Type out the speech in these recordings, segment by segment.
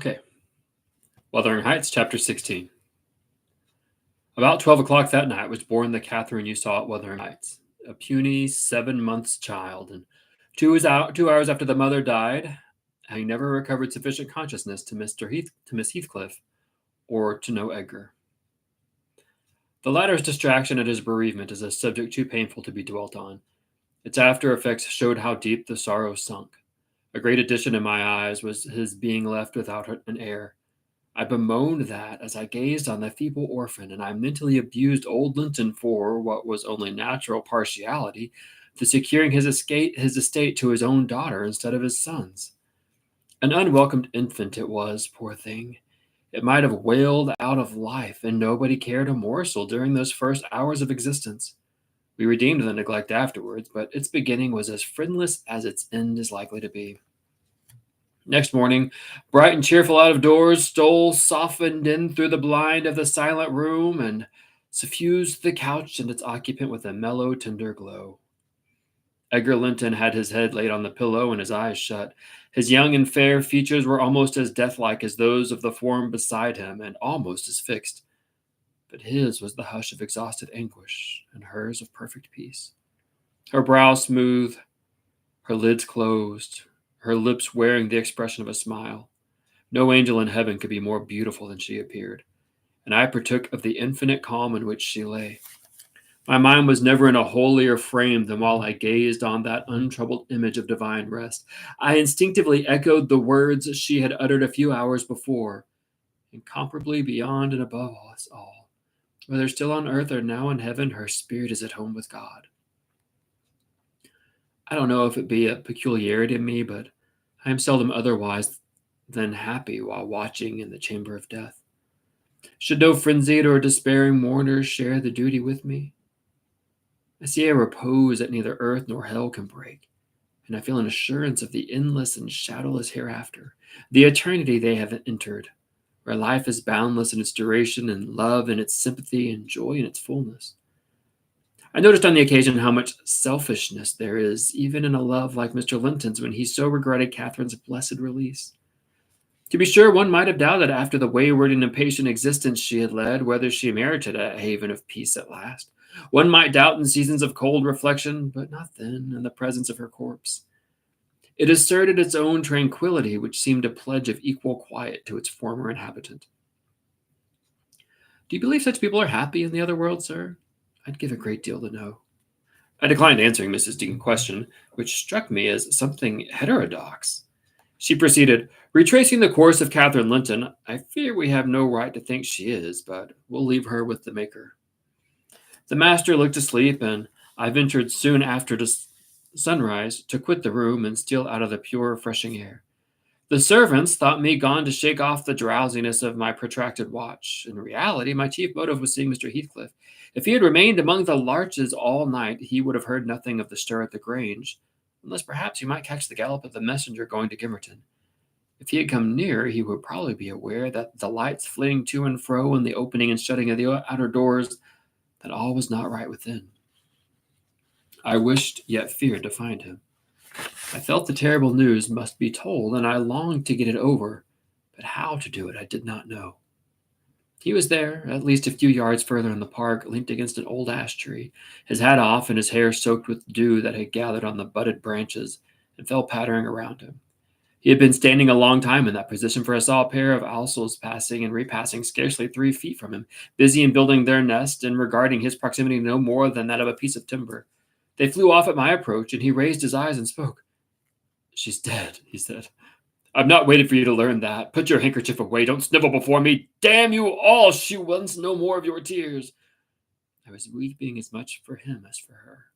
Okay. Wuthering Heights, Chapter 16. About 12 o'clock that night was born the Catherine you saw at Wuthering Heights, a puny 7 months child, and 2 hours after the mother died, having never recovered sufficient consciousness to Miss Heathcliff, or to know Edgar. The latter's distraction at his bereavement is a subject too painful to be dwelt on. Its after effects showed how deep the sorrow sunk. A great addition in my eyes was his being left without an heir. I bemoaned that as I gazed on the feeble orphan, and I mentally abused old Linton for what was only natural partiality, for securing his estate to his own daughter instead of his son's. An unwelcomed infant it was, poor thing. It might have wailed out of life, and nobody cared a morsel during those first hours of existence. We redeemed the neglect afterwards, but its beginning was as friendless as its end is likely to be. Next morning, bright and cheerful out of doors, stole softened in through the blind of the silent room and suffused the couch and its occupant with a mellow, tender glow. Edgar Linton had his head laid on the pillow and his eyes shut. His young and fair features were almost as deathlike as those of the form beside him, and almost as fixed. But his was the hush of exhausted anguish, and hers of perfect peace. Her brow smooth, her lids closed, her lips wearing the expression of a smile. No angel in heaven could be more beautiful than she appeared, and I partook of the infinite calm in which she lay. My mind was never in a holier frame than while I gazed on that untroubled image of divine rest. I instinctively echoed the words she had uttered a few hours before, incomparably beyond and above us all. Whether still on earth or now in heaven, her spirit is at home with God. I don't know if it be a peculiarity in me, but I am seldom otherwise than happy while watching in the chamber of death. Should no frenzied or despairing mourner share the duty with me? I see a repose that neither earth nor hell can break, and I feel an assurance of the endless and shadowless hereafter, the eternity they have entered, where life is boundless in its duration, and love in its sympathy, and joy in its fulness. I noticed on the occasion how much selfishness there is, even in a love like Mr. Linton's, when he so regretted Catherine's blessed release. To be sure, one might have doubted after the wayward and impatient existence she had led, whether she merited a haven of peace at last. One might doubt in seasons of cold reflection, but not then, in the presence of her corpse. It asserted its own tranquillity, which seemed a pledge of equal quiet to its former inhabitant. Do you believe such people are happy in the other world, sir? I'd give a great deal to know. I declined answering Mrs. Dean's question, which struck me as something heterodox. She proceeded, retracing the course of Catherine Linton. I fear we have no right to think she is, but we'll leave her with the Maker. The master looked asleep, and I ventured soon after sunrise to quit the room and steal out of the pure, refreshing air. The servants thought me gone to shake off the drowsiness of my protracted watch. In reality, my chief motive was seeing Mr. Heathcliff. If he had remained among the larches all night, he would have heard nothing of the stir at the Grange, unless perhaps he might catch the gallop of the messenger going to Gimmerton. If he had come near, he would probably be aware that the lights flitting to and fro in the opening and shutting of the outer doors, that all was not right within. I wished, yet feared to find him. I felt the terrible news must be told, and I longed to get it over, but how to do it I did not know. He was there, at least a few yards further in the park, leant against an old ash tree, his hat off and his hair soaked with dew that had gathered on the budded branches and fell pattering around him. He had been standing a long time in that position, for I saw a pair of owls passing and repassing scarcely 3 feet from him, busy in building their nest and regarding his proximity no more than that of a piece of timber. They flew off at my approach, and he raised his eyes and spoke. "She's dead," he said. "I've not waited for you to learn that. Put your handkerchief away. Don't snivel before me. Damn you all! She wants no more of your tears." I was weeping as much for him as for her.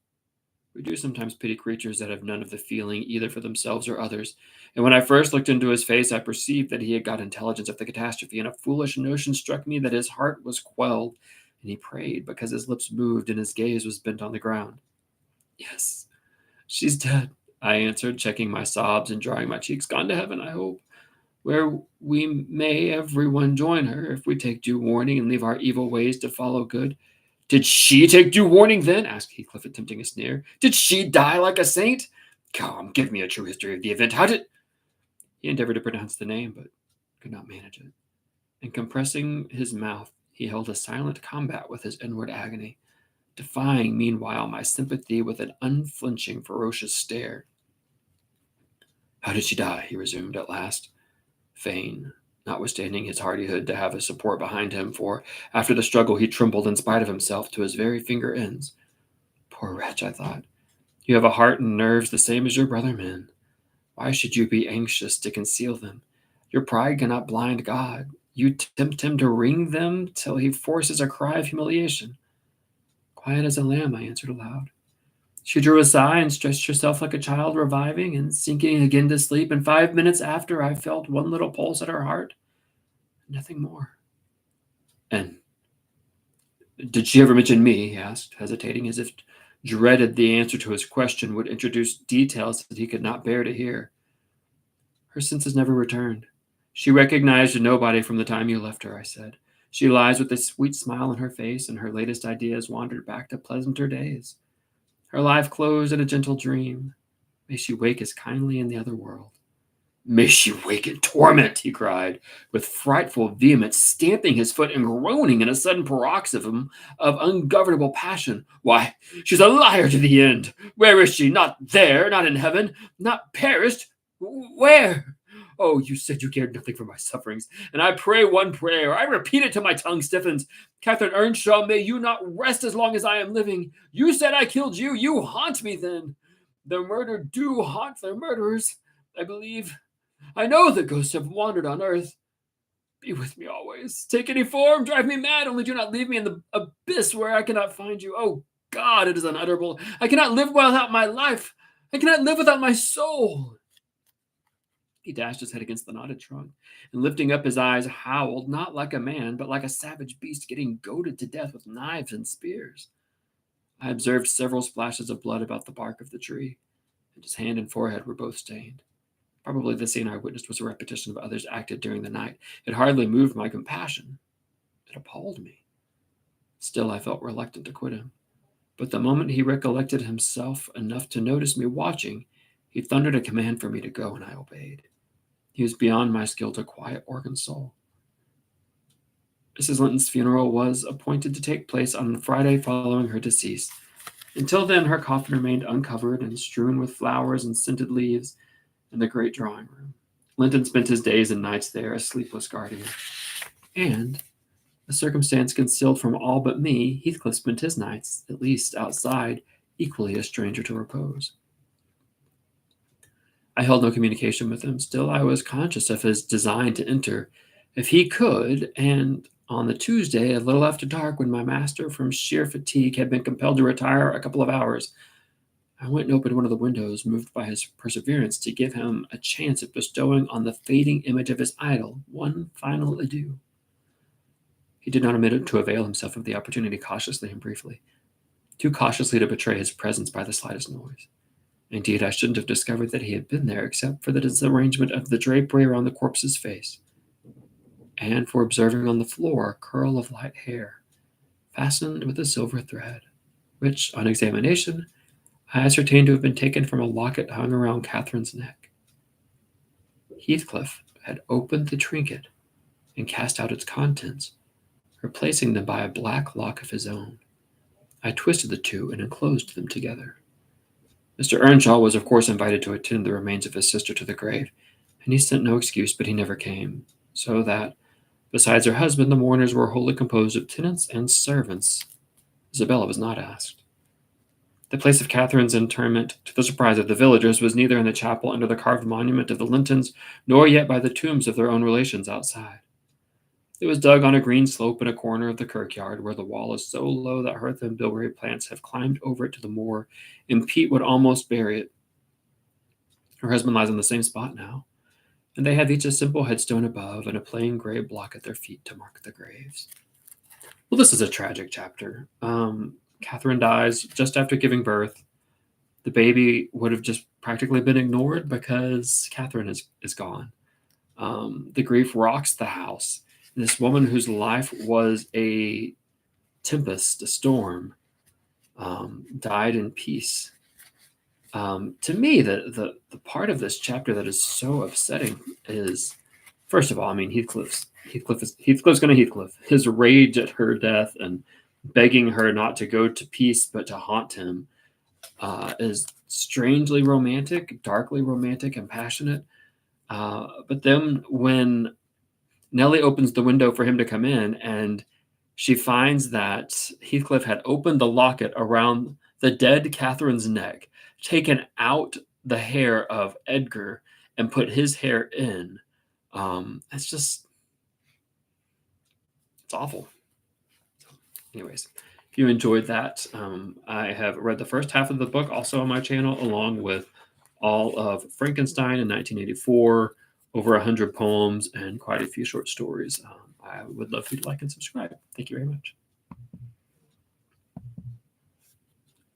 We do sometimes pity creatures that have none of the feeling either for themselves or others, and when I first looked into his face, I perceived that he had got intelligence of the catastrophe, and a foolish notion struck me that his heart was quelled, and he prayed because his lips moved and his gaze was bent on the ground. "Yes, she's dead," I answered, checking my sobs and drying my cheeks. "Gone to heaven, I hope, where we may every one join her, if we take due warning and leave our evil ways to follow good." "Did she take due warning, then?" asked Heathcliff, attempting a sneer. "Did she die like a saint? Come, give me a true history of the event. How did—" He endeavored to pronounce the name, but could not manage it. And compressing his mouth, he held a silent combat with his inward agony, defying meanwhile my sympathy with an unflinching, ferocious stare. How did she die? He resumed at last, fain, notwithstanding his hardihood, to have a support behind him, for after the struggle he trembled in spite of himself to his very finger ends. Poor wretch, I thought. You have a heart and nerves the same as your brother men. Why should you be anxious to conceal them? Your pride cannot blind God. You tempt him to wring them till he forces a cry of humiliation. Quiet as a lamb, I answered aloud. She drew a sigh and stretched herself like a child reviving and sinking again to sleep, and 5 minutes after I felt one little pulse at her heart. Nothing more. And did she ever mention me? He asked, hesitating, as if dreaded the answer to his question would introduce details that he could not bear to hear. Her senses never returned. She recognized nobody from the time you left her, I said. She lies with a sweet smile on her face, and her latest ideas wandered back to pleasanter days. Her life closed in a gentle dream. May she wake as kindly in the other world. May she wake in torment, he cried, with frightful vehemence, stamping his foot and groaning in a sudden paroxysm of ungovernable passion. Why, she's a liar to the end. Where is she? Not there, not in heaven, not perished. Where? Oh, you said you cared nothing for my sufferings, and I pray one prayer. I repeat it till my tongue stiffens. Catherine Earnshaw, may you not rest as long as I am living. You said I killed you. You haunt me then. The murdered do haunt their murderers, I believe. I know the ghosts have wandered on earth. Be with me always. Take any form, drive me mad, only do not leave me in the abyss where I cannot find you. Oh, God, it is unutterable. I cannot live without my life. I cannot live without my soul. He dashed his head against the knotted trunk, and lifting up his eyes, howled, not like a man, but like a savage beast getting goaded to death with knives and spears. I observed several splashes of blood about the bark of the tree, and his hand and forehead were both stained. Probably the scene I witnessed was a repetition of others acted during the night. It hardly moved my compassion. It appalled me. Still, I felt reluctant to quit him. But the moment he recollected himself enough to notice me watching, he thundered a command for me to go, and I obeyed. He was beyond my skill to quiet or console. Mrs. Linton's funeral was appointed to take place on the Friday following her decease. Until then, her coffin remained uncovered and strewn with flowers and scented leaves in the great drawing room. Linton spent his days and nights there, a sleepless guardian. And, a circumstance concealed from all but me, Heathcliff spent his nights, at least outside, equally a stranger to repose. I held no communication with him. Still, I was conscious of his design to enter, if he could, and on the Tuesday, a little after dark, when my master, from sheer fatigue, had been compelled to retire a couple of hours, I went and opened one of the windows, moved by his perseverance, to give him a chance of bestowing on the fading image of his idol one final adieu. He did not omit to avail himself of the opportunity cautiously and briefly, too cautiously to betray his presence by the slightest noise. Indeed, I shouldn't have discovered that he had been there except for the disarrangement of the drapery around the corpse's face, and for observing on the floor a curl of light hair, fastened with a silver thread, which, on examination, I ascertained to have been taken from a locket hung around Catherine's neck. Heathcliff had opened the trinket and cast out its contents, replacing them by a black lock of his own. I twisted the two and enclosed them together. Mr. Earnshaw was of course invited to attend the remains of his sister to the grave, and he sent no excuse, but he never came, so that, besides her husband, the mourners were wholly composed of tenants and servants. Isabella was not asked. The place of Catherine's interment, to the surprise of the villagers, was neither in the chapel under the carved monument of the Lintons, nor yet by the tombs of their own relations outside. It was dug on a green slope in a corner of the kirkyard, where the wall is so low that hearth and bilberry plants have climbed over it to the moor, and peat would almost bury it. Her husband lies on the same spot now, and they have each a simple headstone above and a plain gray block at their feet to mark the graves. Well, this is a tragic chapter. Catherine dies just after giving birth. The baby would have just practically been ignored because Catherine is gone. The grief rocks the house. This woman whose life was a tempest, a storm, died in peace. To me, the part of this chapter that is so upsetting is, First of all, I mean, Heathcliff's going to Heathcliff. His rage at her death and begging her not to go to peace but to haunt him is strangely romantic, darkly romantic, and passionate. But then when Nellie opens the window for him to come in, and she finds that Heathcliff had opened the locket around the dead Catherine's neck, taken out the hair of Edgar, and put his hair in. It's awful. Anyways, if you enjoyed that, I have read the first half of the book also on my channel, along with all of Frankenstein in 1984, over 100 poems, and quite a few short stories. I would love for you to like and subscribe. Thank you very much.